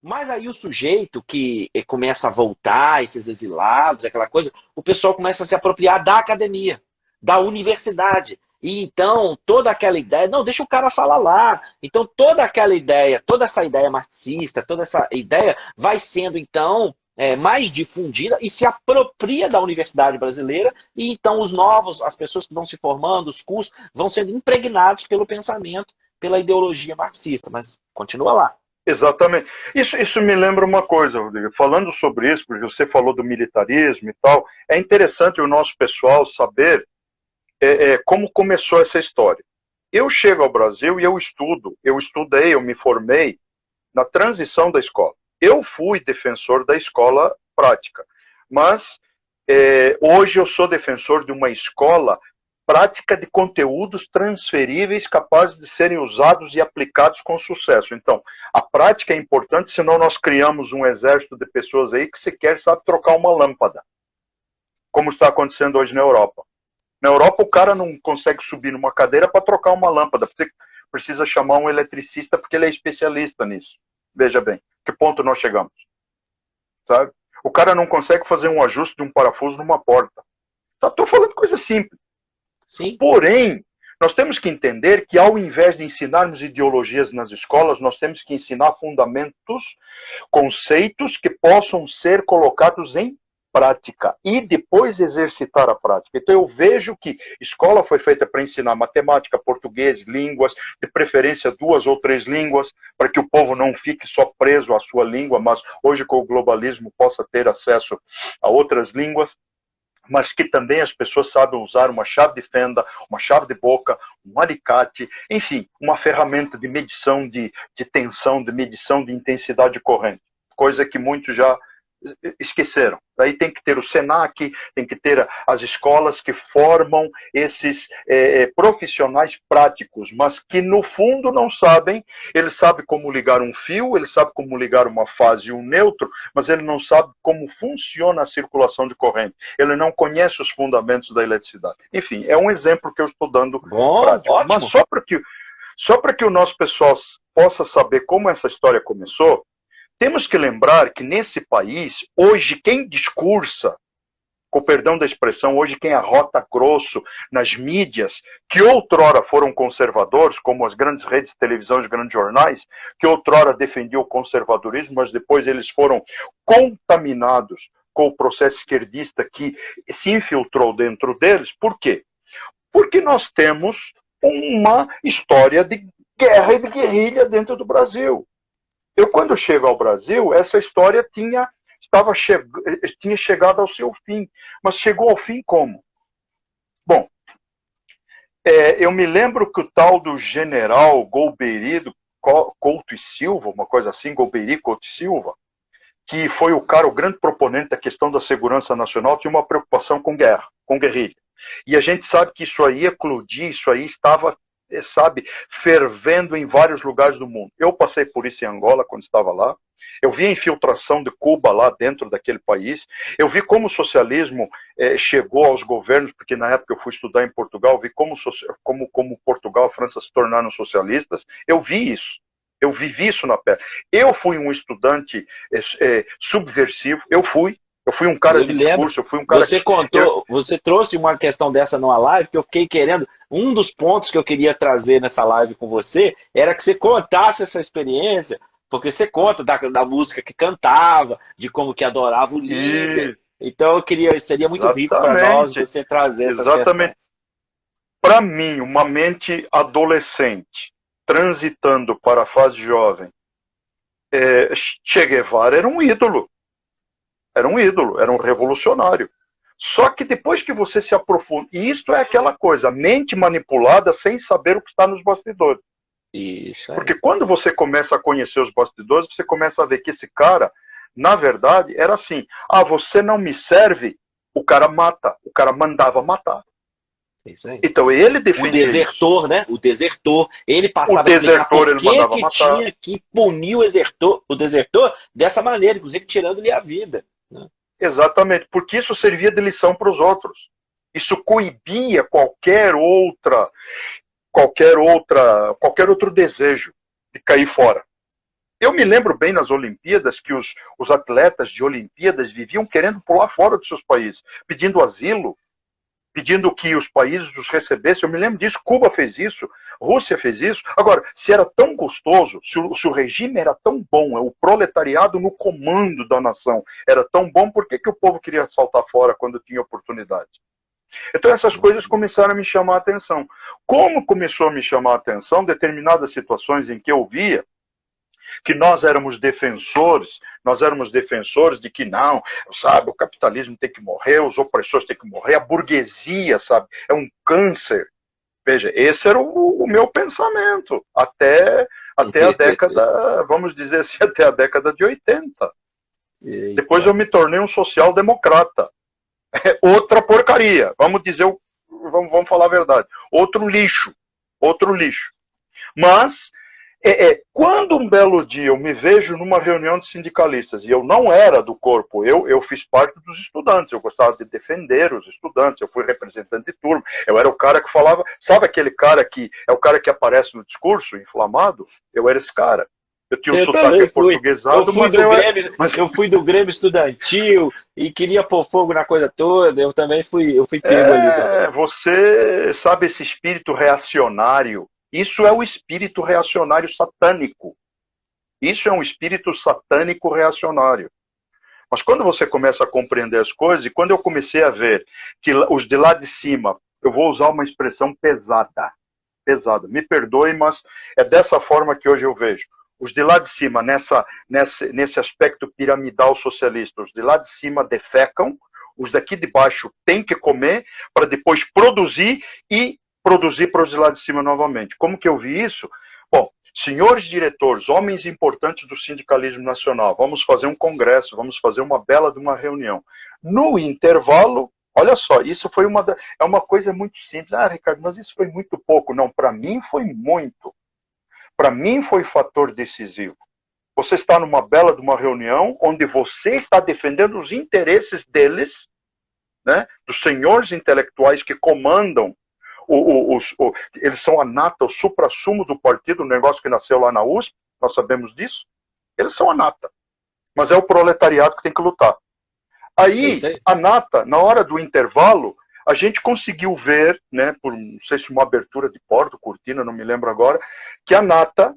Mas aí o sujeito que começa a voltar, esses exilados, aquela coisa, o pessoal começa a se apropriar da academia, da universidade. E então toda aquela ideia, não, deixa o cara falar lá. Então toda aquela ideia, toda essa ideia marxista, toda essa ideia vai sendo então mais difundida e se apropria da universidade brasileira. E então os novos, as pessoas que vão se formando, os cursos, vão sendo impregnados pelo pensamento, pela ideologia marxista. Mas continua lá. Exatamente. Isso me lembra uma coisa, Rodrigo. Falando sobre isso, porque você falou do militarismo e tal, é interessante o nosso pessoal saber como começou essa história. Eu chego ao Brasil e eu estudei, eu me formei na transição da escola. Eu fui defensor da escola prática, mas hoje eu sou defensor de uma escola prática de conteúdos transferíveis capazes de serem usados e aplicados com sucesso. Então, a prática é importante, senão nós criamos um exército de pessoas aí que sequer sabe trocar uma lâmpada, como está acontecendo hoje na Europa. Na Europa, o cara não consegue subir numa cadeira para trocar uma lâmpada. Você precisa chamar um eletricista porque ele é especialista nisso. Veja bem, que ponto nós chegamos, sabe? O cara não consegue fazer um ajuste de um parafuso numa porta. Estou falando de coisa simples. Sim. Porém, nós temos que entender que ao invés de ensinarmos ideologias nas escolas, nós temos que ensinar fundamentos, conceitos que possam ser colocados em prática e depois exercitar a prática. Então eu vejo que escola foi feita para ensinar matemática, português, línguas, de preferência 2 ou 3 línguas, para que o povo não fique só preso à sua língua, mas hoje com o globalismo possa ter acesso a outras línguas, mas que também as pessoas sabem usar uma chave de fenda, uma chave de boca, um alicate, enfim, uma ferramenta de medição de tensão, de medição de intensidade de corrente, coisa que muitos já esqueceram. Daí tem que ter o SENAC, tem que ter as escolas que formam esses profissionais práticos, mas que no fundo não sabem. Ele sabe como ligar um fio, ele sabe como ligar uma fase e um neutro, mas ele não sabe como funciona a circulação de corrente. Ele não conhece os fundamentos da eletricidade. Enfim, é um exemplo que eu estou dando prático. Ótimo. Mas só para que o nosso pessoal possa saber como essa história começou, temos que lembrar que nesse país, hoje, quem discursa, com perdão da expressão, hoje quem arrota grosso nas mídias, que outrora foram conservadores, como as grandes redes de televisão, os grandes jornais, que outrora defendiam o conservadorismo, mas depois eles foram contaminados com o processo esquerdista que se infiltrou dentro deles. Por quê? Porque nós temos uma história de guerra e de guerrilha dentro do Brasil. Eu, quando chego ao Brasil, essa história tinha chegado ao seu fim. Mas chegou ao fim como? Bom, eu me lembro que o tal do general Golbery Couto e Silva, uma coisa assim, Golbery Couto e Silva, que foi o grande proponente da questão da segurança nacional, tinha uma preocupação com guerra, com guerrilha. E a gente sabe que isso aí eclodia, isso aí estava, fervendo em vários lugares do mundo. Eu passei por isso em Angola, quando estava lá. Eu vi a infiltração de Cuba lá dentro daquele país. Eu vi como o socialismo chegou aos governos, porque na época eu fui estudar em Portugal, eu vi como Portugal e França se tornaram socialistas. Eu vi isso. Eu vivi isso na pele. Eu fui um estudante subversivo. Eu fui um cara de discurso, eu fui um cara... Você contou, você trouxe uma questão dessa numa live que eu fiquei querendo... Um dos pontos que eu queria trazer nessa live com você era que você contasse essa experiência, porque você conta da música que cantava, de como que adorava o líder. Então eu queria, seria muito rico para nós você trazer essas questões. Para mim, uma mente adolescente, transitando para a fase jovem, Che Guevara era um ídolo. Era um revolucionário. Só que depois que você se aprofunda, e isto é aquela coisa, mente manipulada sem saber o que está nos bastidores. Isso. Porque quando você começa a conhecer os bastidores, você começa a ver que esse cara, na verdade, era assim: você não me serve, o cara mata. O cara mandava matar. Isso aí. Então ele defendia. O desertor, isso, né? O desertor, ele passava a explicar por que tinha que punir o desertor dessa maneira, inclusive tirando-lhe a vida. Né? Exatamente, porque isso servia de lição para os outros. Isso coibia qualquer outro desejo de cair fora. Eu me lembro bem nas Olimpíadas que os atletas de Olimpíadas viviam querendo pular fora dos seus países, pedindo asilo, pedindo que os países os recebessem. Eu me lembro disso, Cuba fez isso, Rússia fez isso. Agora, se era tão gostoso, se o regime era tão bom, o proletariado no comando da nação era tão bom, por que o povo queria saltar fora quando tinha oportunidade? Então essas coisas começaram a me chamar a atenção. Como começou a me chamar a atenção determinadas situações em que eu via que nós éramos defensores de que não, sabe, o capitalismo tem que morrer, os opressores têm que morrer, a burguesia, sabe, é um câncer. Veja, esse era o meu pensamento, até a década, vamos dizer assim, até a década de 80. Eita. Depois eu me tornei um social-democrata. Outra porcaria, vamos falar a verdade, outro lixo. Mas, quando um belo dia eu me vejo numa reunião de sindicalistas, e eu não era do corpo, eu fiz parte dos estudantes, eu gostava de defender os estudantes, eu fui representante de turma, eu era o cara que falava, sabe aquele cara que é o cara que aparece no discurso, inflamado? Eu era esse cara. Eu tinha um sotaque aportuguesado, eu fui do Grêmio estudantil e queria pôr fogo na coisa toda, eu fui pego ali também. Você sabe esse espírito reacionário? Isso é o espírito reacionário satânico. Isso é um espírito satânico reacionário. Mas quando você começa a compreender as coisas, e quando eu comecei a ver que os de lá de cima, eu vou usar uma expressão pesada, me perdoe, mas é dessa forma que hoje eu vejo. Os de lá de cima, nesse aspecto piramidal socialista, os de lá de cima defecam, os daqui de baixo têm que comer para depois produzir e produzir para os de lá de cima novamente. Como que eu vi isso? Bom, senhores diretores, homens importantes do sindicalismo nacional, vamos fazer um congresso, vamos fazer uma bela de uma reunião. No intervalo, olha só, isso foi é uma coisa muito simples. Ah, Ricardo, mas isso foi muito pouco. Não, para mim foi muito. Para mim foi fator decisivo. Você está numa bela de uma reunião onde você está defendendo os interesses deles, né, dos senhores intelectuais que comandam eles são a nata, o suprassumo do partido, um negócio que nasceu lá na USP, nós sabemos disso. Eles são a nata. Mas é o proletariado que tem que lutar. Aí, a nata, na hora do intervalo, a gente conseguiu ver, né, por não sei se uma abertura de porta, cortina, não me lembro agora, que a nata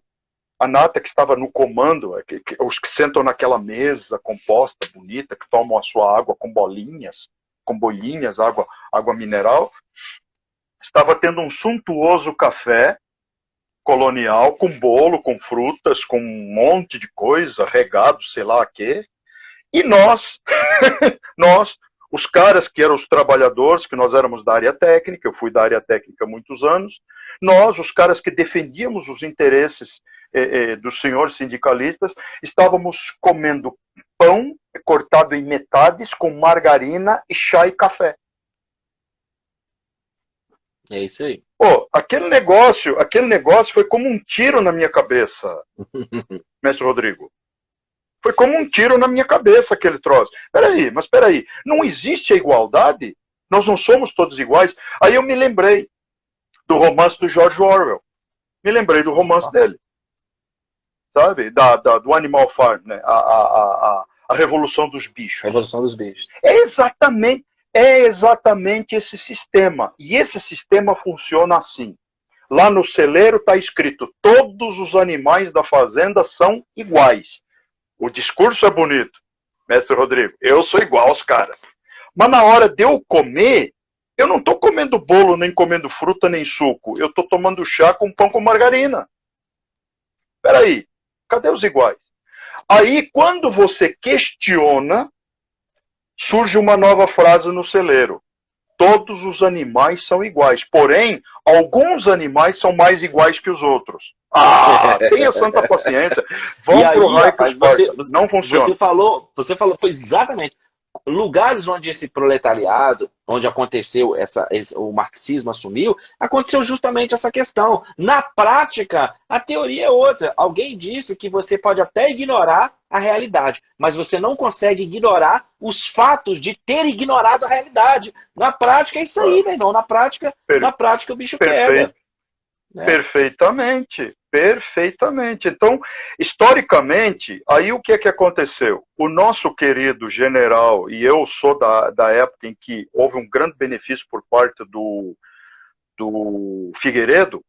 que estava no comando, os que sentam naquela mesa composta, bonita, que tomam a sua água com bolinhas, água mineral, estava tendo um suntuoso café colonial, com bolo, com frutas, com um monte de coisa, regado, sei lá o quê. E nós, os caras que eram os trabalhadores, que nós éramos da área técnica, eu fui da área técnica há muitos anos, nós, os caras que defendíamos os interesses dos senhores sindicalistas, estávamos comendo pão cortado em metades com margarina e chá e café. É isso aí. Aquele negócio foi como um tiro na minha cabeça, mestre Rodrigo. Foi como um tiro na minha cabeça aquele troço. Mas peraí, não existe a igualdade? Nós não somos todos iguais? Aí eu me lembrei do romance do George Orwell. Me lembrei do romance dele. Sabe? Do Animal Farm, né? A Revolução dos Bichos. Revolução dos Bichos. É exatamente esse sistema. E esse sistema funciona assim. Lá no celeiro está escrito: todos os animais da fazenda são iguais. O discurso é bonito, mestre Rodrigo. Eu sou igual aos caras. Mas na hora de eu comer, eu não estou comendo bolo, nem comendo fruta, nem suco. Eu estou tomando chá com pão com margarina. Peraí, cadê os iguais? Aí, quando você questiona, surge uma nova frase no celeiro: todos os animais são iguais, porém, alguns animais são mais iguais que os outros. Tenha santa paciência. Vamos pro raio que os partos. Não funciona. Você falou, foi exatamente. Lugares onde esse proletariado, onde aconteceu o marxismo assumiu, aconteceu justamente essa questão. Na prática, a teoria é outra. Alguém disse que você pode até ignorar a realidade, mas você não consegue ignorar os fatos de ter ignorado a realidade. Na prática é isso aí, meu irmão. Na prática o bicho pega. Perfeitamente. Perfeitamente. Então, historicamente, aí o que é que aconteceu? O nosso querido general, e eu sou da época em que houve um grande benefício por parte do Figueiredo,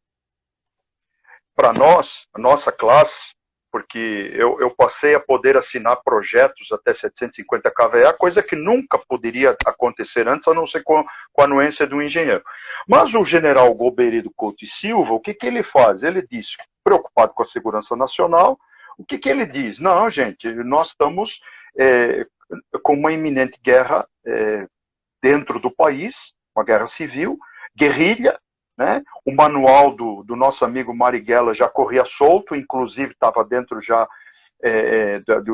para nós, a nossa classe, porque eu passei a poder assinar projetos até 750 kVA, coisa que nunca poderia acontecer antes, a não ser com a anuência do engenheiro. Mas o general Golbery Couto e Silva, o que ele faz? Ele diz, preocupado com a segurança nacional, o que ele diz? Não, gente, nós estamos com uma iminente guerra dentro do país, uma guerra civil, guerrilha, né? O manual do nosso amigo Marighella já corria solto, inclusive estava dentro já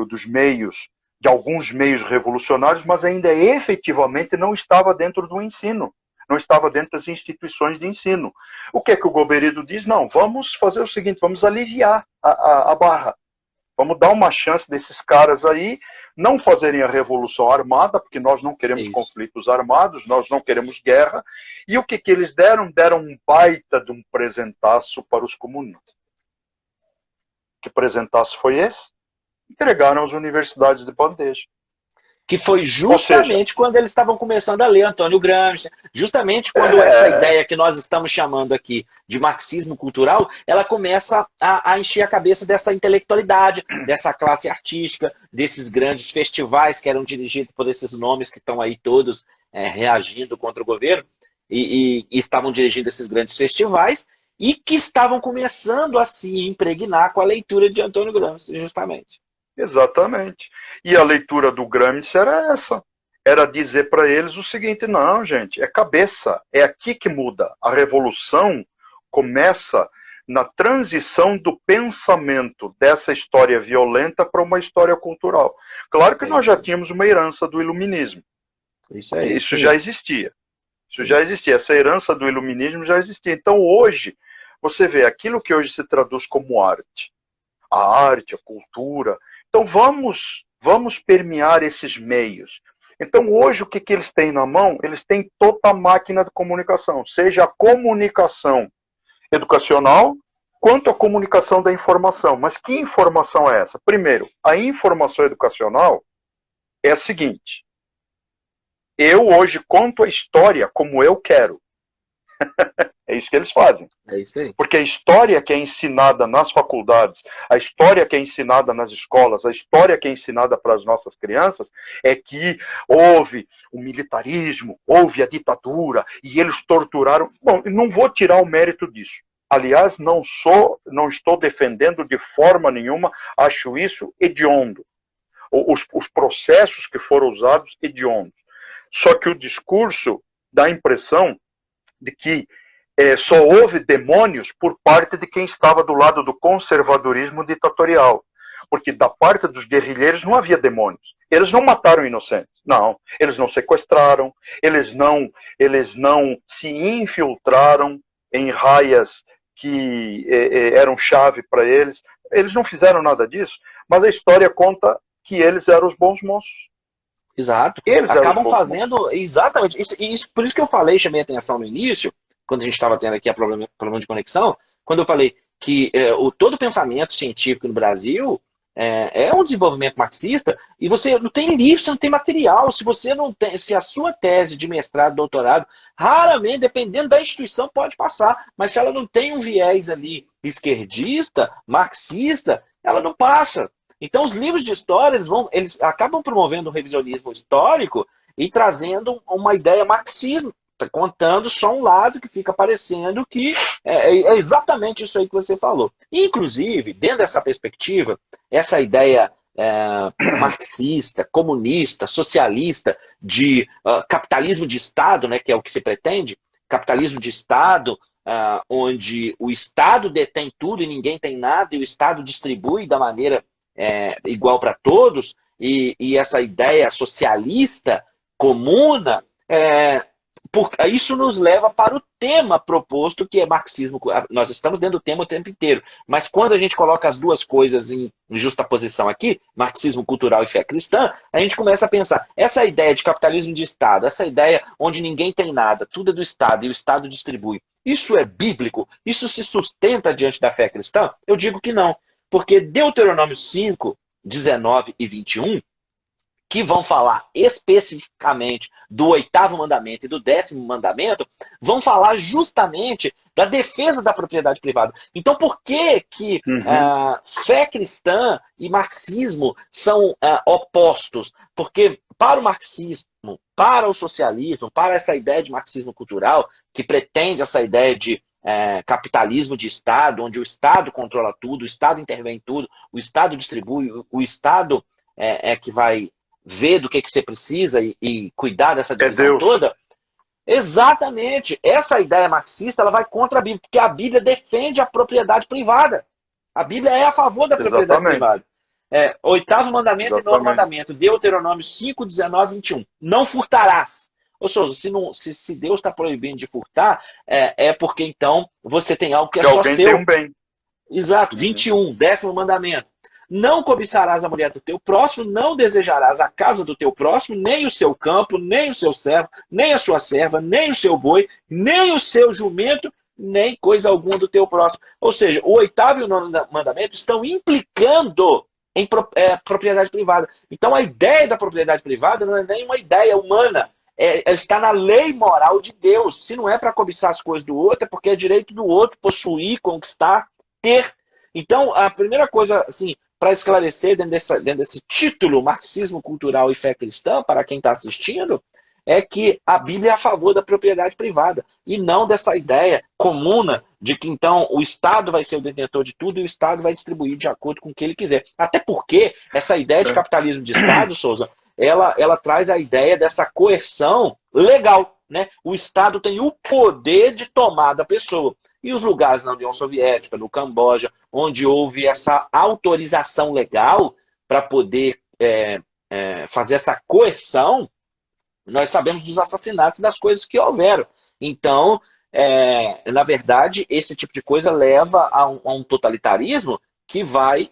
dos meios, de alguns meios revolucionários, mas ainda efetivamente não estava dentro do ensino, não estava dentro das instituições de ensino. O que é que o Golbery diz? Não, vamos fazer o seguinte, vamos aliviar a barra. Vamos dar uma chance desses caras aí não fazerem a revolução armada, porque nós não queremos conflitos armados, nós não queremos guerra. E o que eles deram? Deram um baita de um presentaço para os comunistas. Que presentaço foi esse? Entregaram às universidades de bandeja. Que foi justamente quando eles estavam começando a ler Antônio Gramsci, justamente quando essa ideia que nós estamos chamando aqui de marxismo cultural, ela começa a encher a cabeça dessa intelectualidade, dessa classe artística, desses grandes festivais que eram dirigidos por esses nomes que estão aí todos reagindo contra o governo, e estavam dirigindo esses grandes festivais, e que estavam começando a se impregnar com a leitura de Antônio Gramsci, justamente. Exatamente. E a leitura do Gramsci era essa. Era dizer para eles o seguinte, não, gente, é cabeça. É aqui que muda. A revolução começa na transição do pensamento dessa história violenta para uma história cultural. Claro que nós já tínhamos uma herança do iluminismo. Isso já existia. Isso já existia. Essa herança do iluminismo já existia. Então hoje, você vê aquilo que hoje se traduz como arte. A arte, a cultura. Então vamos permear esses meios. Então hoje o que eles têm na mão? Eles têm toda a máquina de comunicação, seja a comunicação educacional, quanto a comunicação da informação. Mas que informação é essa? Primeiro, a informação educacional é a seguinte. Eu hoje conto a história como eu quero. É isso que eles fazem. É isso aí. Porque a história que é ensinada nas faculdades, a história que é ensinada nas escolas, a história que é ensinada para as nossas crianças é que houve o militarismo, houve a ditadura e eles torturaram. Bom, não vou tirar o mérito disso. Aliás, não estou defendendo de forma nenhuma, acho isso hediondo. Os processos que foram usados, hediondos. Só que o discurso dá a impressão de que só houve demônios por parte de quem estava do lado do conservadorismo ditatorial. Porque da parte dos guerrilheiros não havia demônios. Eles não mataram inocentes. Não. Eles não sequestraram. Eles não se infiltraram em raias que eram chave para eles. Eles não fizeram nada disso. Mas a história conta que eles eram os bons moços. Exato. Eles acabam fazendo exatamente isso. Por isso que eu falei, chamei a atenção no início, quando a gente estava tendo aqui problema de conexão, quando eu falei que todo o pensamento científico no Brasil é um desenvolvimento marxista, e você não tem livro, você não tem material, se a sua tese de mestrado, doutorado, raramente, dependendo da instituição, pode passar, mas se ela não tem um viés ali esquerdista, marxista, ela não passa. Então os livros de história, eles acabam promovendo um revisionismo histórico e trazendo uma ideia marxismo, contando só um lado que fica parecendo que é exatamente isso aí que você falou. Inclusive, dentro dessa perspectiva, essa ideia marxista, comunista, socialista, de capitalismo de Estado, né, que é o que se pretende, capitalismo de Estado, onde o Estado detém tudo e ninguém tem nada, e o Estado distribui da maneira igual para todos, e essa ideia socialista, comuna, Isso nos leva para o tema proposto, que é marxismo. Nós estamos dentro do tema o tempo inteiro. Mas quando a gente coloca as duas coisas em justaposição aqui, marxismo cultural e fé cristã, a gente começa a pensar, essa ideia de capitalismo de Estado, essa ideia onde ninguém tem nada, tudo é do Estado e o Estado distribui, isso é bíblico? Isso se sustenta diante da fé cristã? Eu digo que não. Porque Deuteronômio 5, 19 e 21, que vão falar especificamente do 8º mandamento e do 10º mandamento, vão falar justamente da defesa da propriedade privada. Então, por que fé cristã e marxismo são opostos? Porque para o marxismo, para o socialismo, para essa ideia de marxismo cultural, que pretende essa ideia de capitalismo de Estado, onde o Estado controla tudo, o Estado intervém em tudo, o Estado distribui, o Estado é que vai ver do que você precisa e cuidar dessa divisão toda. Exatamente. Essa ideia marxista ela vai contra a Bíblia, porque a Bíblia defende a propriedade privada. A Bíblia é a favor da propriedade privada. 8º mandamento e 9º mandamento. Deuteronômio 5, 19 e 21. Não furtarás. Ou seja, se Deus está proibindo de furtar, é porque então você tem algo que é só seu. Tem um bem. Exato. 21, 10º mandamento. Não cobiçarás a mulher do teu próximo, não desejarás a casa do teu próximo, nem o seu campo, nem o seu servo, nem a sua serva, nem o seu boi, nem o seu jumento, nem coisa alguma do teu próximo. Ou seja, o 8º e o 9º mandamento estão implicando em propriedade privada. Então a ideia da propriedade privada não é nem uma ideia humana, está na lei moral de Deus. Se não é para cobiçar as coisas do outro, é porque é direito do outro possuir, conquistar, ter. Então a primeira coisa, assim, para esclarecer dentro desse título, marxismo cultural e fé cristã, para quem está assistindo, é que a Bíblia é a favor da propriedade privada, e não dessa ideia comuna de que então o Estado vai ser o detentor de tudo e o Estado vai distribuir de acordo com o que ele quiser. Até porque essa ideia de capitalismo de Estado, Souza, ela traz a ideia dessa coerção legal, né? O Estado tem o poder de tomar da pessoa. E os lugares na União Soviética, no Camboja, onde houve essa autorização legal para poder fazer essa coerção, nós sabemos dos assassinatos, das coisas que houveram. Então, na verdade, esse tipo de coisa leva a um totalitarismo que vai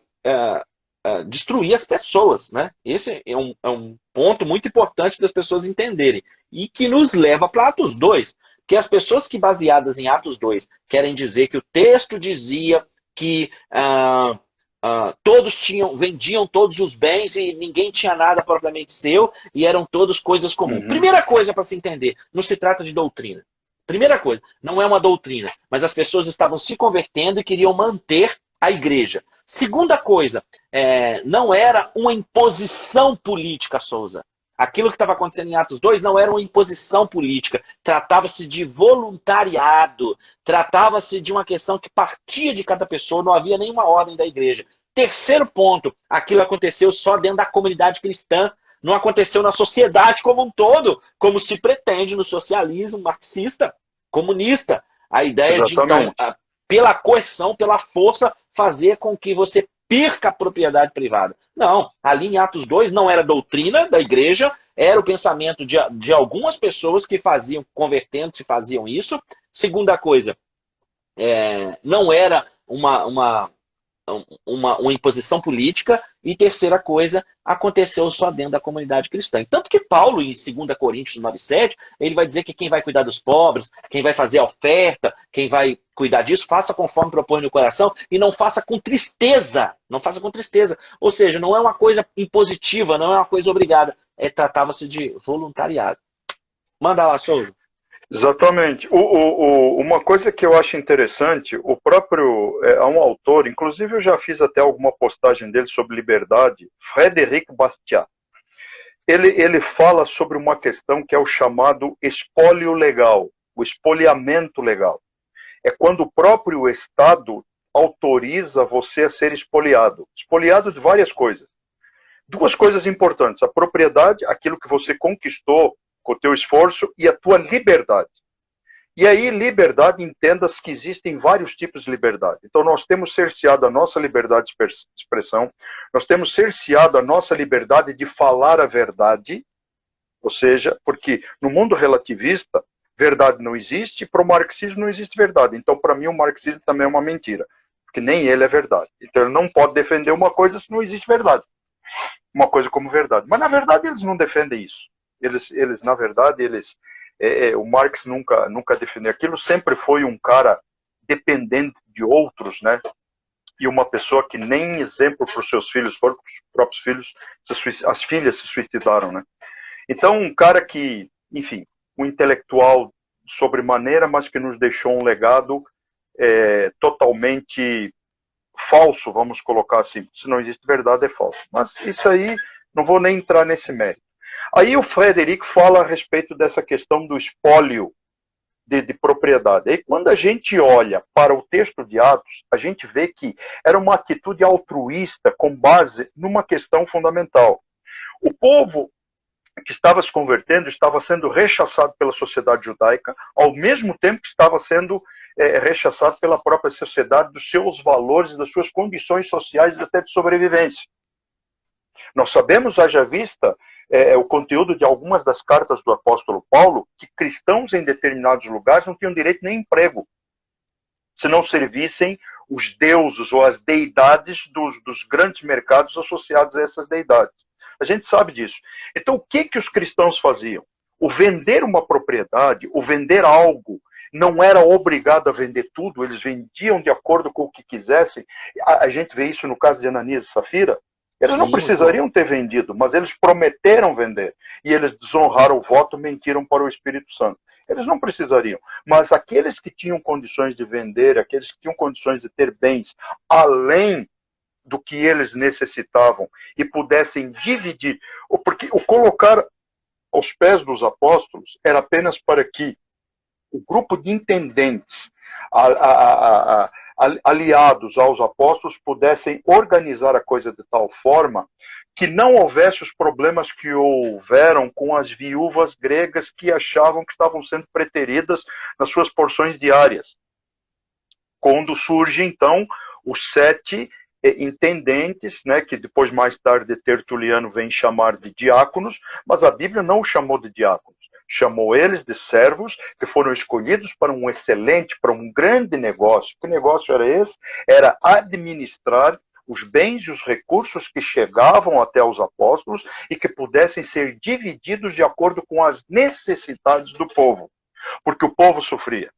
destruir as pessoas, né? Esse é um ponto muito importante das pessoas entenderem. E que nos leva para Atos 2. Que as pessoas que, baseadas em Atos 2, querem dizer que o texto dizia que todos vendiam todos os bens e ninguém tinha nada propriamente seu e eram todas coisas comuns. Primeira coisa para se entender, não se trata de doutrina. Primeira coisa, não é uma doutrina, mas as pessoas estavam se convertendo e queriam manter a igreja. Segunda coisa, não era uma imposição política, Souza. Aquilo que estava acontecendo em Atos 2 não era uma imposição política. Tratava-se de voluntariado. Tratava-se de uma questão que partia de cada pessoa. Não havia nenhuma ordem da igreja. Terceiro ponto. Aquilo aconteceu só dentro da comunidade cristã. Não aconteceu na sociedade como um todo, como se pretende no socialismo marxista, comunista. A ideia de, então, pela coerção, pela força, fazer com que você perca a propriedade privada. Não, ali em Atos 2 não era doutrina da igreja, era o pensamento de algumas pessoas que faziam, convertendo-se, faziam isso. Segunda coisa, não era uma imposição política. E terceira coisa, aconteceu só dentro da comunidade cristã. Tanto que Paulo, em 2 Coríntios 9:7, ele vai dizer que quem vai cuidar dos pobres, quem vai fazer a oferta, quem vai cuidar disso, faça conforme propõe no coração e não faça com tristeza. Não faça com tristeza. Ou seja, não é uma coisa impositiva, não é uma coisa obrigada. Tratava-se de voluntariado. Manda lá, Souza. Exatamente. Uma coisa que eu acho interessante, o próprio, há um autor, inclusive eu já fiz até alguma postagem dele sobre liberdade, Frédéric Bastiat. Ele fala sobre uma questão que é o chamado espólio legal, o espoliamento legal. É quando o próprio Estado autoriza você a ser espoliado. Espoliado de várias coisas. Duas coisas importantes, a propriedade, aquilo que você conquistou com o teu esforço, e a tua liberdade. E aí, liberdade, entenda-se que existem vários tipos de liberdade. Então, nós temos cerceado a nossa liberdade de expressão, nós temos cerceado a nossa liberdade de falar a verdade, ou seja, porque no mundo relativista, verdade não existe, para o marxismo não existe verdade. Então, para mim, o marxismo também é uma mentira, porque nem ele é verdade. Então, ele não pode defender uma coisa se não existe verdade. Uma coisa como verdade. Mas, na verdade, eles não defendem isso. Na verdade, o Marx nunca defendeu aquilo, sempre foi um cara dependente de outros, né? E uma pessoa que nem exemplo para os seus filhos, foram os próprios filhos, as filhas se suicidaram, né? Então, um cara que, enfim, um intelectual sobremaneira, mas que nos deixou um legado totalmente falso, vamos colocar assim. Se não existe verdade, é falso. Mas isso aí, não vou nem entrar nesse mérito. Aí o Frederico fala a respeito dessa questão do espólio de propriedade. E quando a gente olha para o texto de Atos, a gente vê que era uma atitude altruísta com base numa questão fundamental. O povo que estava se convertendo estava sendo rechaçado pela sociedade judaica, ao mesmo tempo que estava sendo rechaçado pela própria sociedade dos seus valores, das suas condições sociais até de sobrevivência. Nós sabemos, haja vista, o conteúdo de algumas das cartas do apóstolo Paulo, que cristãos em determinados lugares não tinham direito nem emprego, se não servissem os deuses ou as deidades dos grandes mercados associados a essas deidades. A gente sabe disso. Então, o que os cristãos faziam? O vender uma propriedade, o vender algo, não era obrigado a vender tudo, eles vendiam de acordo com o que quisessem. A gente vê isso no caso de Ananias e Safira. Eles não precisariam ter vendido, mas eles prometeram vender. E eles desonraram o voto, mentiram para o Espírito Santo. Eles não precisariam. Mas aqueles que tinham condições de vender, aqueles que tinham condições de ter bens além do que eles necessitavam e pudessem dividir, porque o colocar aos pés dos apóstolos era apenas para que o grupo de intendentes aliados aos apóstolos pudessem organizar a coisa de tal forma que não houvesse os problemas que houveram com as viúvas gregas que achavam que estavam sendo preteridas nas suas porções diárias. Quando surge, então, os 7 intendentes, né, que depois, mais tarde, Tertuliano vem chamar de diáconos, mas a Bíblia não os chamou de diáconos. Chamou eles de servos que foram escolhidos para um excelente, para um grande negócio. Que negócio era esse? Era administrar os bens e os recursos que chegavam até os apóstolos e que pudessem ser divididos de acordo com as necessidades do povo. Porque o povo sofria.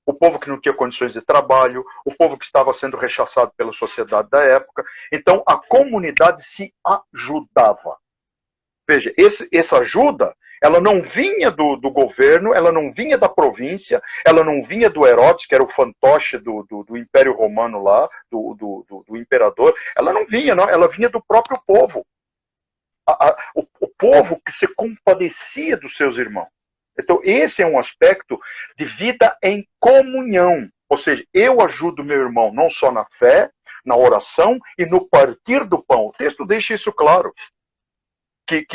O povo que não tinha condições de trabalho, o povo que estava sendo rechaçado pela sociedade da época. Então, a comunidade se ajudava. Veja, essa ajuda, ela não vinha do governo, ela não vinha da província, ela não vinha do Herodes, que era o fantoche do Império Romano lá, do imperador. Ela não vinha, não, ela vinha do próprio povo. O povo que se compadecia dos seus irmãos. Então, esse é um aspecto de vida em comunhão. Ou seja, eu ajudo meu irmão não só na fé, na oração e no partir do pão. O texto deixa isso claro. Que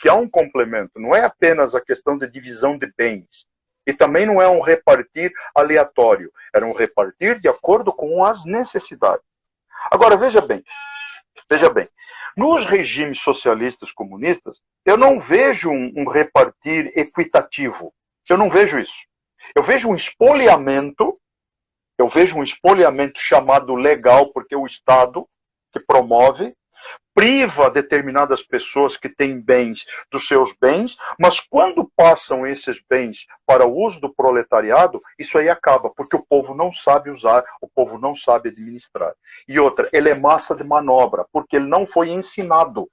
há um complemento. Não é apenas a questão de divisão de bens. E também não é um repartir aleatório. Era um repartir de acordo com as necessidades. Agora, veja bem. Nos regimes socialistas comunistas, eu não vejo um repartir equitativo. Eu não vejo isso. Eu vejo um espoliamento chamado legal, porque o Estado que promove, priva determinadas pessoas que têm bens dos seus bens, mas quando passam esses bens para o uso do proletariado, isso aí acaba, porque o povo não sabe usar, o povo não sabe administrar. E outra, ele é massa de manobra, porque ele não foi ensinado.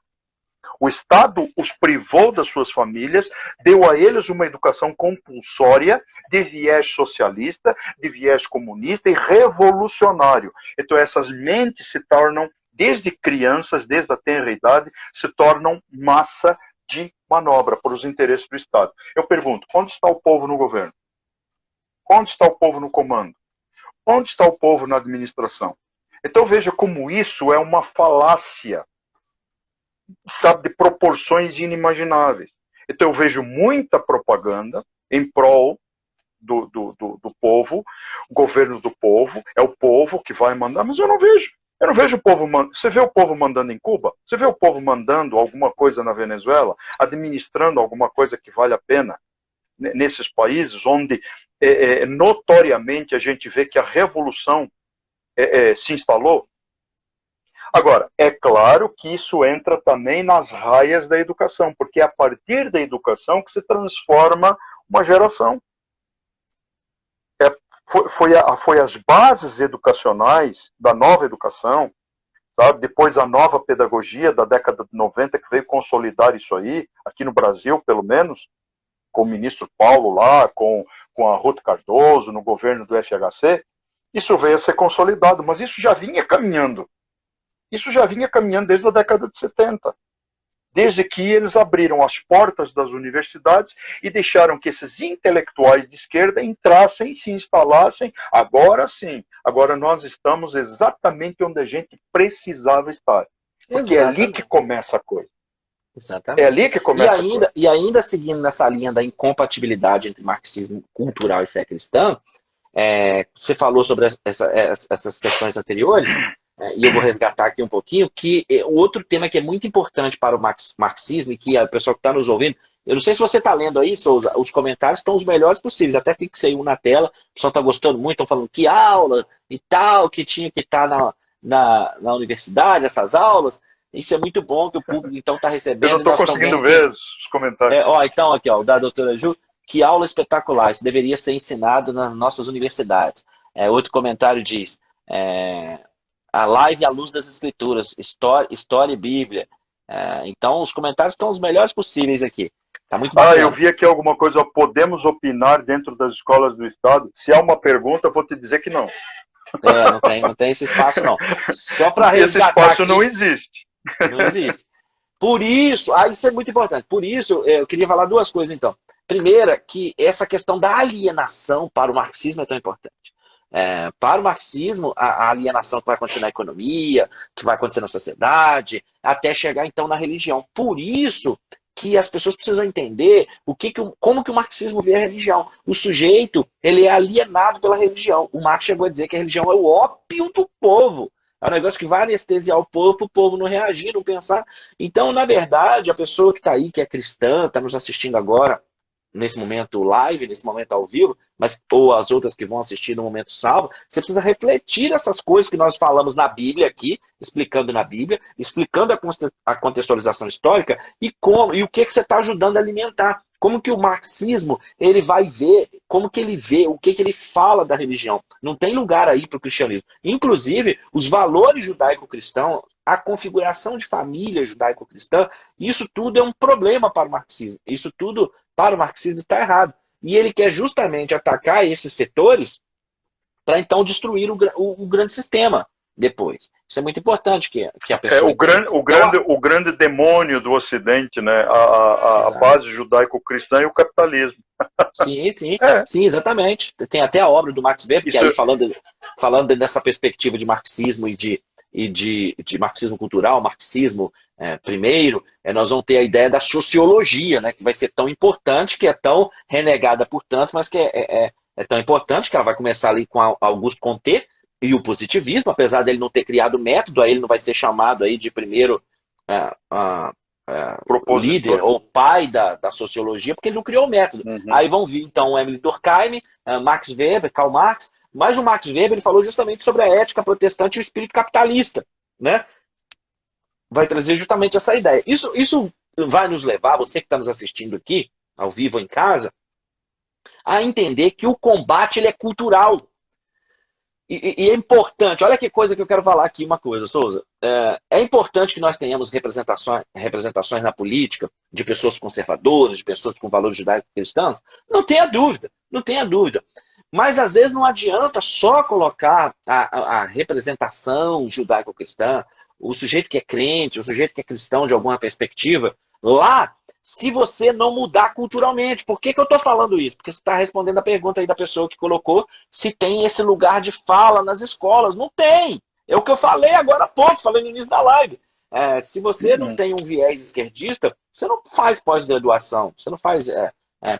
O Estado os privou das suas famílias, deu a eles uma educação compulsória de viés socialista, de viés comunista e revolucionário. Então essas mentes se tornam, desde crianças, desde a tenra idade, se tornam massa de manobra para os interesses do Estado. Eu pergunto, onde está o povo no governo? Onde está o povo no comando? Onde está o povo na administração? Então veja como isso é uma falácia, sabe, de proporções inimagináveis. Então eu vejo muita propaganda em prol do povo, governo do povo, é o povo que vai mandar, mas eu não vejo o povo mandando. Você vê o povo mandando em Cuba? Você vê o povo mandando alguma coisa na Venezuela? Administrando alguma coisa que vale a pena? nesses países onde notoriamente a gente vê que a revolução se instalou. Agora, é claro que isso entra também nas raias da educação, porque é a partir da educação que se transforma uma geração. Foi as bases educacionais da nova educação, sabe? Depois a nova pedagogia da década de 90 que veio consolidar isso aí, aqui no Brasil, pelo menos, com o ministro Paulo lá, com a Ruth Cardoso, no governo do FHC, isso veio a ser consolidado, mas isso já vinha caminhando. Isso já vinha caminhando desde a década de 70. Desde que eles abriram as portas das universidades e deixaram que esses intelectuais de esquerda entrassem e se instalassem. Agora sim, agora nós estamos exatamente onde a gente precisava estar. Porque é ali que começa a coisa. Exatamente. É ali que começa a coisa. E ainda seguindo nessa linha da incompatibilidade entre marxismo cultural e fé cristã, você falou sobre essas questões anteriores, e eu vou resgatar aqui um pouquinho, que o outro tema que é muito importante para o marxismo, e que a pessoa que está nos ouvindo, eu não sei se você está lendo aí, Souza, os comentários estão os melhores possíveis, até fixei um na tela, o pessoal está gostando muito, estão falando que aula e tal, que tinha que estar na universidade, essas aulas. Isso é muito bom que o público então está recebendo. Eu não estou conseguindo ver os comentários. Então aqui, o da doutora Ju, que aula espetacular, isso deveria ser ensinado nas nossas universidades. Outro comentário diz, a live à luz das escrituras, história e Bíblia. Então os comentários estão os melhores possíveis aqui. Tá muito bacana. Eu vi aqui alguma coisa, podemos opinar dentro das escolas do Estado? Se há uma pergunta, eu vou te dizer que não. Não tem esse espaço não. Só para resgatar esse espaço aqui, não existe. Não existe. Por isso, isso é muito importante. Por isso, eu queria falar duas coisas, então. Primeira, que essa questão da alienação para o marxismo é tão importante. Para o marxismo, a alienação que vai acontecer na economia, que vai acontecer na sociedade, até chegar, então, na religião. Por isso que as pessoas precisam entender como que o marxismo vê a religião. O sujeito, ele é alienado pela religião. O Marx chegou a dizer que a religião é o ópio do povo. É um negócio que vai anestesiar o povo, para o povo não reagir, não pensar. Então, na verdade, a pessoa que está aí, que é cristã, está nos assistindo agora, nesse momento live, nesse momento ao vivo, ou as outras que vão assistir no momento salvo, você precisa refletir essas coisas que nós falamos na Bíblia aqui, explicando na Bíblia, explicando a contextualização histórica e o que você está ajudando a alimentar. Como que o marxismo, ele vai ver, como que ele vê, o que ele fala da religião. Não tem lugar aí para o cristianismo. Inclusive, os valores judaico-cristãos, a configuração de família judaico-cristã, isso tudo é um problema para o marxismo. Isso tudo, para o marxismo, está errado. E ele quer justamente atacar esses setores para, então, destruir o grande sistema depois. Isso é muito importante que a pessoa... O grande demônio do Ocidente, né? A base judaico-cristã e o capitalismo. Sim, sim. Sim, exatamente. Tem até a obra do Max Weber, que aí falando dessa perspectiva de marxismo e de marxismo cultural, marxismo primeiro, nós vamos ter a ideia da sociologia, né? Que vai ser tão importante, que é tão renegada por tanto, mas que é tão importante, que ela vai começar ali com Augusto Comte, e o positivismo, apesar dele não ter criado método, aí ele não vai ser chamado aí de primeiro líder ou pai da sociologia, porque ele não criou o método. Uhum. Aí vão vir, então, Emile Durkheim, Max Weber, Karl Marx, mas o Max Weber ele falou justamente sobre a ética protestante e o espírito capitalista, né? Vai trazer justamente essa ideia. Isso vai nos levar, você que está nos assistindo aqui, ao vivo ou em casa, a entender que o combate ele é cultural. E é importante, olha que coisa que eu quero falar aqui, uma coisa, Souza. É importante que nós tenhamos representações na política de pessoas conservadoras, de pessoas com valores judaico-cristãos. Não tenha dúvida, não tenha dúvida. Mas às vezes não adianta só colocar a representação judaico-cristã, o sujeito que é crente, o sujeito que é cristão de alguma perspectiva, lá, se você não mudar culturalmente. Por que eu estou falando isso? Porque você está respondendo a pergunta aí da pessoa que colocou se tem esse lugar de fala nas escolas. Não tem. É o que eu falei agora há pouco, falei no início da live. Se você não tem um viés esquerdista, você não faz pós-graduação, você não faz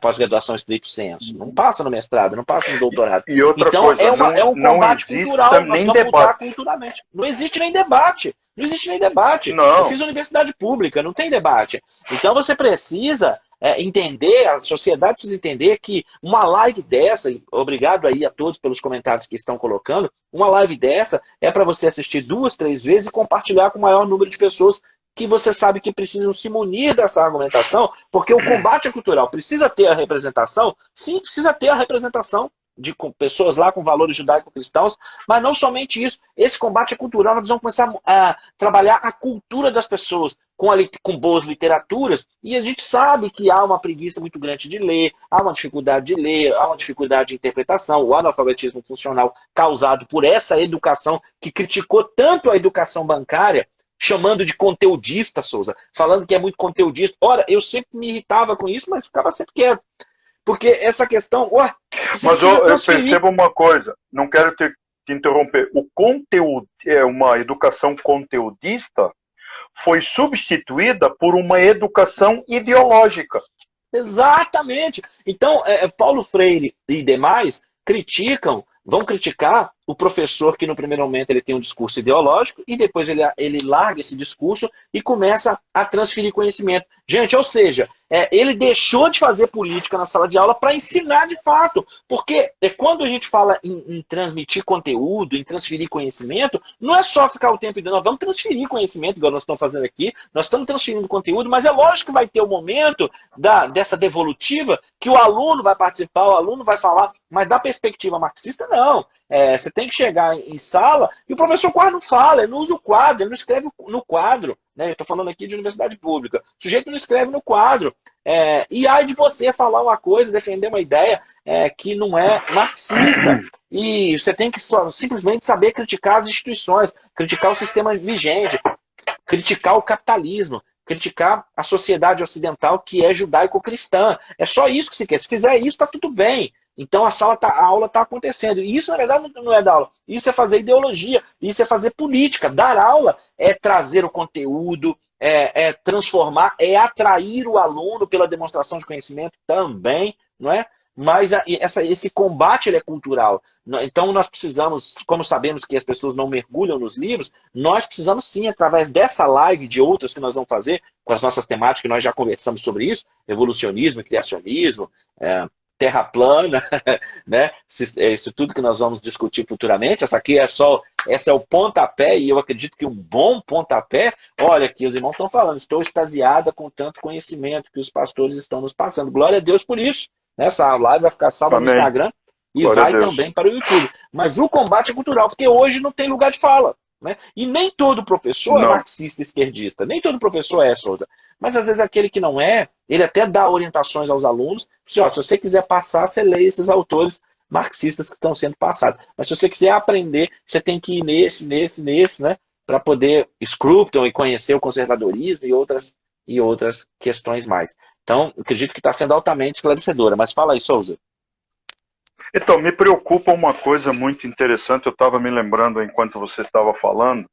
pós-graduação estricto sensu, não passa no mestrado, não passa no doutorado. E outra então coisa, é um combate cultural, nós vamos debate. mudar culturalmente. Não existe nem debate. Não existe nem debate. Não. Eu fiz universidade pública, não tem debate. Então você precisa entender, a sociedade precisa entender que uma live dessa, e obrigado aí a todos pelos comentários que estão colocando, uma live dessa é para você assistir 2, 3 vezes e compartilhar com o maior número de pessoas que você sabe que precisam se munir dessa argumentação, porque o combate cultural precisa ter a representação, sim, precisa ter a representação de pessoas lá com valores judaico-cristãos, mas não somente isso. Esse combate cultural, nós vamos começar a trabalhar a cultura das pessoas com boas literaturas, e a gente sabe que há uma preguiça muito grande de ler, há uma dificuldade de ler, há uma dificuldade de interpretação, o analfabetismo funcional causado por essa educação que criticou tanto a educação bancária, chamando de conteudista, Souza, falando que é muito conteudista. Ora, eu sempre me irritava com isso, mas ficava sempre quieto. Porque essa questão... Mas eu percebo uma coisa, não quero te interromper. O conteúdo, uma educação conteudista foi substituída por uma educação ideológica. Exatamente. Então, Paulo Freire e demais vão criticar o professor que no primeiro momento ele tem um discurso ideológico e depois ele larga esse discurso e começa a transferir conhecimento. Gente, ou seja, ele deixou de fazer política na sala de aula para ensinar de fato. Porque quando a gente fala em transmitir conteúdo, em transferir conhecimento, não é só ficar o tempo dizendo, nós vamos transferir conhecimento, igual nós estamos fazendo aqui, nós estamos transferindo conteúdo, mas é lógico que vai ter o momento dessa devolutiva que o aluno vai participar, o aluno vai falar, mas da perspectiva marxista, não. Você tem que chegar em sala e o professor quase não fala, ele não usa o quadro, ele não escreve no quadro. Né? Eu estou falando aqui de universidade pública. O sujeito não escreve no quadro. E aí de você falar uma coisa, defender uma ideia que não é marxista. E você tem que simplesmente saber criticar as instituições, criticar o sistema vigente, criticar o capitalismo, criticar a sociedade ocidental que é judaico-cristã. É só isso que você quer. Se fizer isso, está tudo bem. Então a aula está acontecendo. E isso, na verdade, não é dar aula. Isso é fazer ideologia, isso é fazer política. Dar aula é trazer o conteúdo, transformar, é atrair o aluno pela demonstração de conhecimento também, não é? Mas esse combate ele é cultural. Então nós precisamos, como sabemos que as pessoas não mergulham nos livros, nós precisamos sim, através dessa live e de outras que nós vamos fazer, com as nossas temáticas, que nós já conversamos sobre isso, evolucionismo, criacionismo, terra plana, né? Isso tudo que nós vamos discutir futuramente. Essa é o pontapé, e eu acredito que um bom pontapé. Olha aqui, os irmãos estão falando, estou extasiada com tanto conhecimento que os pastores estão nos passando. Glória a Deus por isso. Essa live vai ficar salva no Instagram e vai também para o YouTube. Mas o combate é cultural, porque hoje não tem lugar de fala. Né? E nem todo professor é marxista esquerdista, nem todo professor Souza. Mas às vezes aquele que não é, ele até dá orientações aos alunos. Se você quiser passar, você lê esses autores marxistas que estão sendo passados. Mas se você quiser aprender, você tem que ir nesse, né? Para poder Scruton e conhecer o conservadorismo e outras questões mais. Então, acredito que está sendo altamente esclarecedora. Mas fala aí, Souza. Então, me preocupa uma coisa muito interessante, eu estava me lembrando enquanto você estava falando,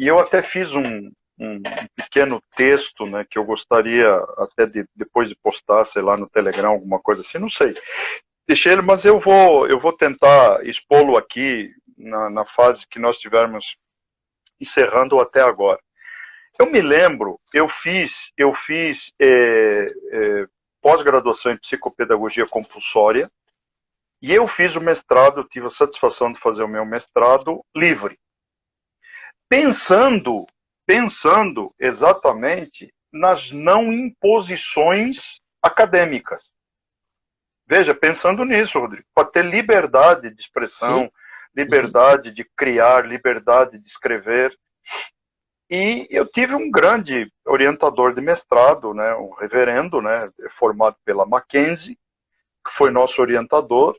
e eu até fiz um pequeno texto, né, que eu gostaria até depois de postar, sei lá, no Telegram, alguma coisa assim, não sei. Deixei ele, mas eu vou tentar expô-lo aqui na fase que nós estivermos encerrando até agora. Eu me lembro, eu fiz pós-graduação em psicopedagogia compulsória, e eu fiz o mestrado, eu tive a satisfação de fazer o meu mestrado livre. Pensando exatamente nas não imposições acadêmicas. Veja, pensando nisso, Rodrigo, para ter liberdade de expressão, sim, liberdade de criar, liberdade de escrever. E eu tive um grande orientador de mestrado, né, um reverendo, né, formado pela Mackenzie, que foi nosso orientador,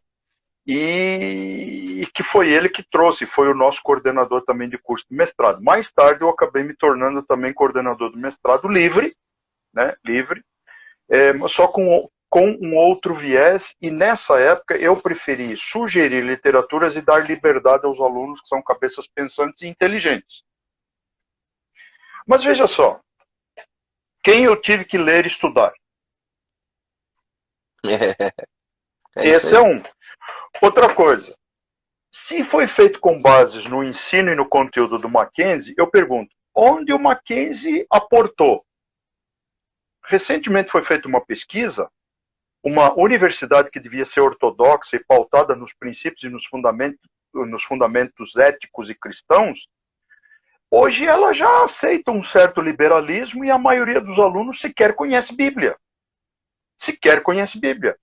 e que foi ele que trouxe, foi o nosso coordenador também de curso de mestrado. Mais tarde eu acabei me tornando também coordenador do mestrado livre, né, só com um outro viés, e nessa época eu preferi sugerir literaturas e dar liberdade aos alunos que são cabeças pensantes e inteligentes. Mas veja só, quem eu tive que ler e estudar? Esse é um. Outra coisa, se foi feito com bases no ensino e no conteúdo do Mackenzie, eu pergunto, onde o Mackenzie aportou? Recentemente foi feita uma pesquisa, uma universidade que devia ser ortodoxa e pautada nos princípios e nos fundamentos éticos e cristãos, hoje ela já aceita um certo liberalismo e a maioria dos alunos sequer conhece Bíblia. Sequer conhece Bíblia.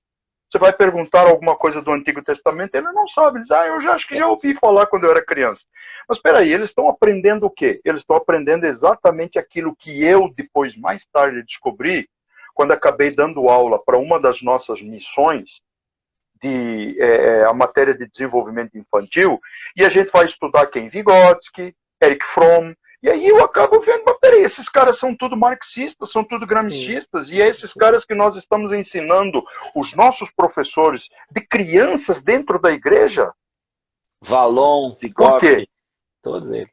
Você vai perguntar alguma coisa do Antigo Testamento, ele não sabe. Ele diz, eu já acho que já ouvi falar quando eu era criança. Mas espera aí, eles estão aprendendo o quê? Eles estão aprendendo exatamente aquilo que eu, depois, mais tarde, descobri, quando acabei dando aula para uma das nossas missões, a matéria de desenvolvimento infantil, e a gente vai estudar quem? Vygotsky, Erich Fromm, e aí eu acabo vendo, mas peraí, esses caras são tudo marxistas, são tudo gramscistas, e é esses caras que nós estamos ensinando os nossos professores de crianças dentro da igreja? Valon, Vygotsky, todos eles.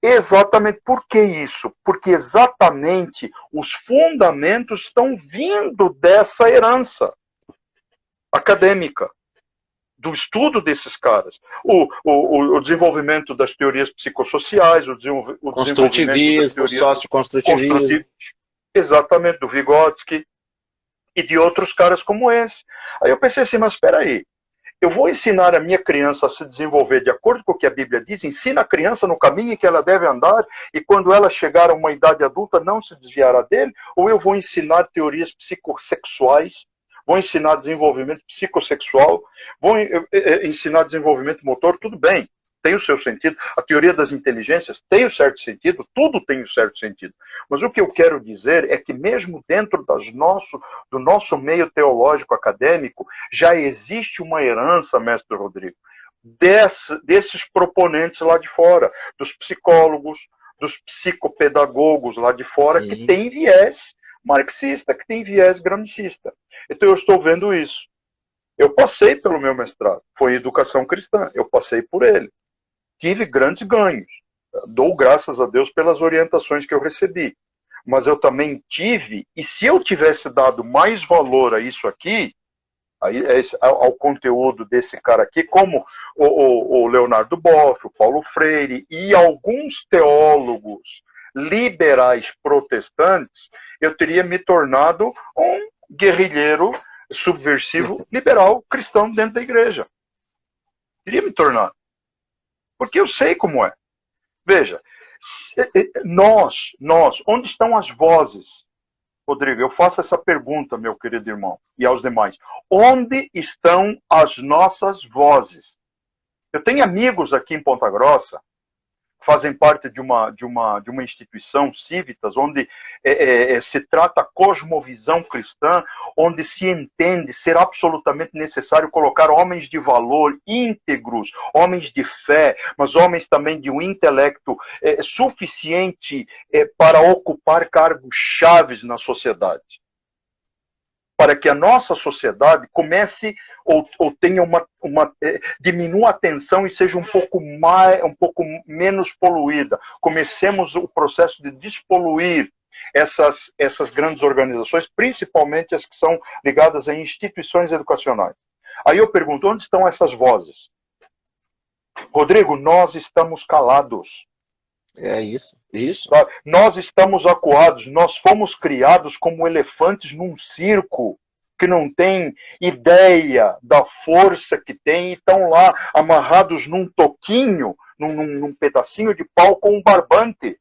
Exatamente. Por que isso? Porque exatamente os fundamentos estão vindo dessa herança acadêmica, do estudo desses caras. O desenvolvimento das teorias psicossociais, o construtivismo, socioconstrutivismo. Exatamente, do Vygotsky e de outros caras como esse. Aí eu pensei assim, mas espera aí, eu vou ensinar a minha criança a se desenvolver de acordo com o que a Bíblia diz, ensina a criança no caminho em que ela deve andar e quando ela chegar a uma idade adulta não se desviará dele, ou eu vou ensinar teorias psicossexuais, vou ensinar desenvolvimento psicossexual, vou ensinar desenvolvimento motor, tudo bem, tem o seu sentido. A teoria das inteligências tem o certo sentido, tudo tem o certo sentido. Mas o que eu quero dizer é que mesmo dentro do nosso meio teológico acadêmico, já existe uma herança, mestre Rodrigo, desses proponentes lá de fora, dos psicólogos, dos psicopedagogos lá de fora, sim, que tem viés marxista, que tem viés gramscista. Então eu estou vendo isso. Eu passei pelo meu mestrado, foi educação cristã, eu passei por ele. Tive grandes ganhos, dou graças a Deus pelas orientações que eu recebi. Mas eu também tive, e se eu tivesse dado mais valor a isso aqui, ao conteúdo desse cara aqui, como o Leonardo Boff, o Paulo Freire e alguns teólogos liberais protestantes, eu teria me tornado um guerrilheiro subversivo liberal cristão dentro da igreja. Teria me tornado. Porque eu sei como é. Veja, nós, onde estão as vozes? Rodrigo, eu faço essa pergunta, meu querido irmão, e aos demais. Onde estão as nossas vozes? Eu tenho amigos aqui em Ponta Grossa, fazem parte de uma instituição, Civitas, onde se trata a cosmovisão cristã, onde se entende ser absolutamente necessário colocar homens de valor íntegros, homens de fé, mas homens também de um intelecto suficiente para ocupar cargos chaves na sociedade. Para que a nossa sociedade comece ou tenha diminua a tensão e seja um pouco menos poluída. Comecemos o processo de despoluir essas grandes organizações, principalmente as que são ligadas a instituições educacionais. Aí eu pergunto, onde estão essas vozes? Rodrigo, nós estamos calados. É isso. Nós estamos acuados, nós fomos criados como elefantes num circo, que não tem ideia da força que tem, e estão lá amarrados num toquinho, num pedacinho de pau com um barbante.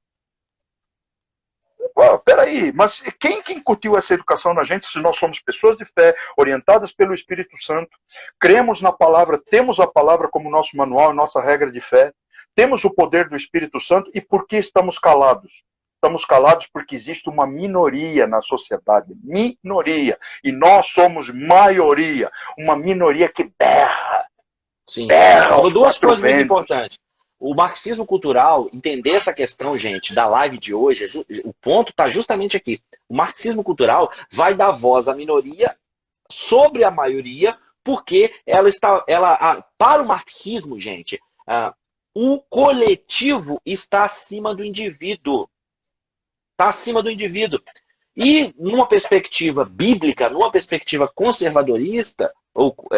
Peraí, mas quem que incutiu essa educação na gente se nós somos pessoas de fé, orientadas pelo Espírito Santo, cremos na palavra, temos a palavra como nosso manual, nossa regra de fé, temos o poder do Espírito Santo, e por que estamos calados? Estamos calados porque existe uma minoria na sociedade, minoria, e nós somos maioria, uma minoria que berra. Sim, falou duas coisas muito importantes. O marxismo cultural, entender essa questão, gente, da live de hoje, o ponto está justamente aqui. O marxismo cultural vai dar voz à minoria sobre a maioria, porque para o marxismo, gente, o coletivo está acima do indivíduo. Está acima do indivíduo. E numa perspectiva bíblica, numa perspectiva conservadorista,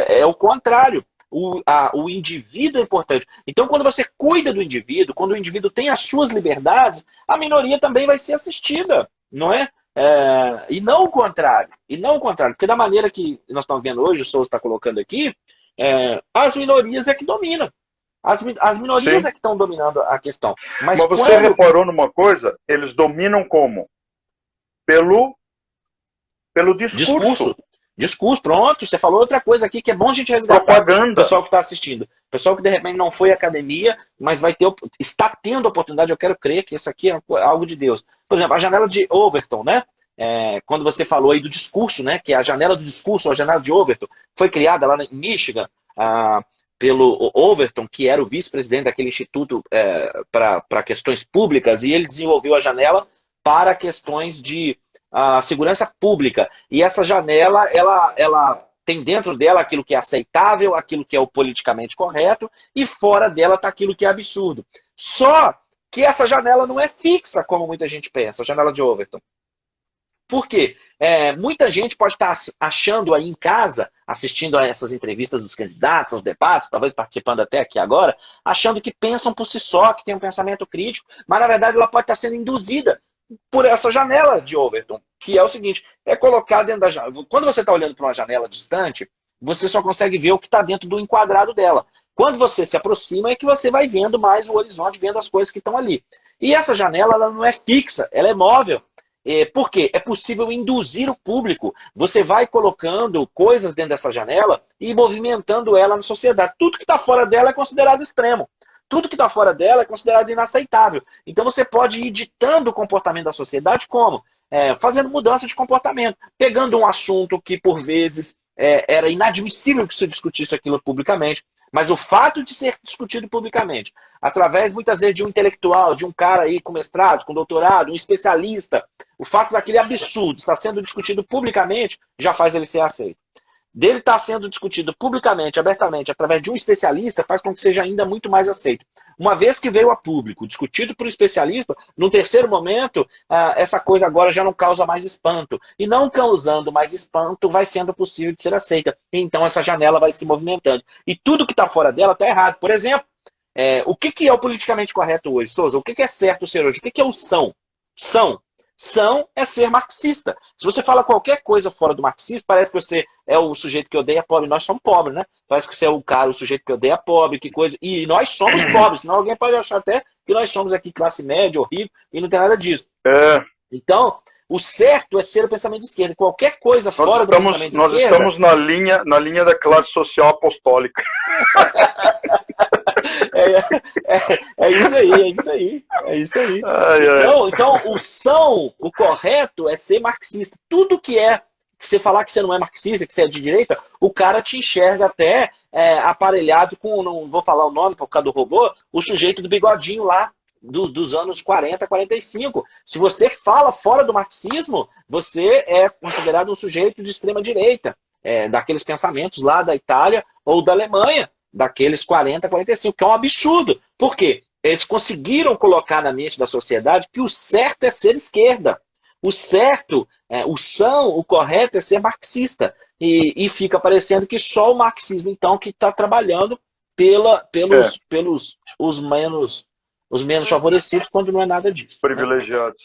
é o contrário. O indivíduo é importante. Então, quando você cuida do indivíduo, quando o indivíduo tem as suas liberdades, a minoria também vai ser assistida, não é? E não o contrário. E não o contrário. Porque da maneira que nós estamos vendo hoje, o Souza está colocando aqui, as minorias é que dominam. As minorias Sim. é que estão dominando a questão. Mas você reparou numa coisa? Eles dominam como? Pelo discurso. Discurso, pronto. Você falou outra coisa aqui que é bom a gente resgatar. Propaganda. O pessoal que está assistindo. O pessoal que de repente não foi à academia, mas está tendo a oportunidade, eu quero crer que isso aqui é algo de Deus. Por exemplo, a janela de Overton, né? Quando você falou aí do discurso, né? Que é a janela do discurso, a janela de Overton, foi criada lá em Michigan, pelo Overton, que era o vice-presidente daquele instituto para questões públicas, e ele desenvolveu a janela para questões de segurança pública. E essa janela, ela tem dentro dela aquilo que é aceitável, aquilo que é o politicamente correto, e fora dela está aquilo que é absurdo. Só que essa janela não é fixa, como muita gente pensa, a janela de Overton. Por quê? Muita gente pode estar achando aí em casa, assistindo a essas entrevistas dos candidatos, aos debates, talvez participando até aqui agora, achando que pensam por si só, que tem um pensamento crítico, mas na verdade ela pode estar sendo induzida por essa janela de Overton, que é o seguinte, é colocar dentro da janela. Quando você está olhando para uma janela distante, você só consegue ver o que está dentro do enquadrado dela. Quando você se aproxima é que você vai vendo mais o horizonte, vendo as coisas que estão ali. E essa janela ela não é fixa, ela é móvel. Por quê? É possível induzir o público. Você vai colocando coisas dentro dessa janela e movimentando ela na sociedade. Tudo que está fora dela é considerado extremo. Tudo que está fora dela é considerado inaceitável. Então você pode ir ditando o comportamento da sociedade como? Fazendo mudança de comportamento. Pegando um assunto que, por vezes, era inadmissível que se discutisse aquilo publicamente. Mas o fato de ser discutido publicamente, através, muitas vezes, de um intelectual, de um cara aí com mestrado, com doutorado, um especialista, o fato daquele absurdo estar sendo discutido publicamente já faz ele ser aceito. Dele estar sendo discutido publicamente, abertamente, através de um especialista, faz com que seja ainda muito mais aceito. Uma vez que veio a público, discutido por um especialista, num terceiro momento, essa coisa agora já não causa mais espanto. E não causando mais espanto, vai sendo possível de ser aceita. Então essa janela vai se movimentando. E tudo que está fora dela está errado. Por exemplo, o que é o politicamente correto hoje, Souza? O que é certo ser hoje? O que é o são? São é ser marxista. Se você fala qualquer coisa fora do marxismo, parece que você é o sujeito que odeia pobre. Nós somos pobres, né? Parece que você é o sujeito que odeia pobre, que coisa. E nós somos pobres, senão alguém pode achar até que nós somos aqui classe média ou rico, e não tem nada disso. Então, o certo é ser o pensamento de esquerda. Qualquer coisa fora do pensamento de esquerda... Nós estamos na linha da classe social apostólica. É isso aí. Então, o correto é ser marxista. Tudo que você falar que você não é marxista, que você é de direita, o cara te enxerga até aparelhado com, não vou falar o nome por causa do robô, o sujeito do bigodinho lá, dos anos 40, 45. Se você fala fora do marxismo, você é considerado um sujeito de extrema direita, daqueles pensamentos lá da Itália ou da Alemanha, daqueles 40, 45, que é um absurdo. Por quê? Eles conseguiram colocar na mente da sociedade que o certo é ser esquerda. O certo, o correto é ser marxista. E fica parecendo que só o marxismo, então, que está trabalhando pelos os menos favorecidos, quando não é nada disso. Privilegiados.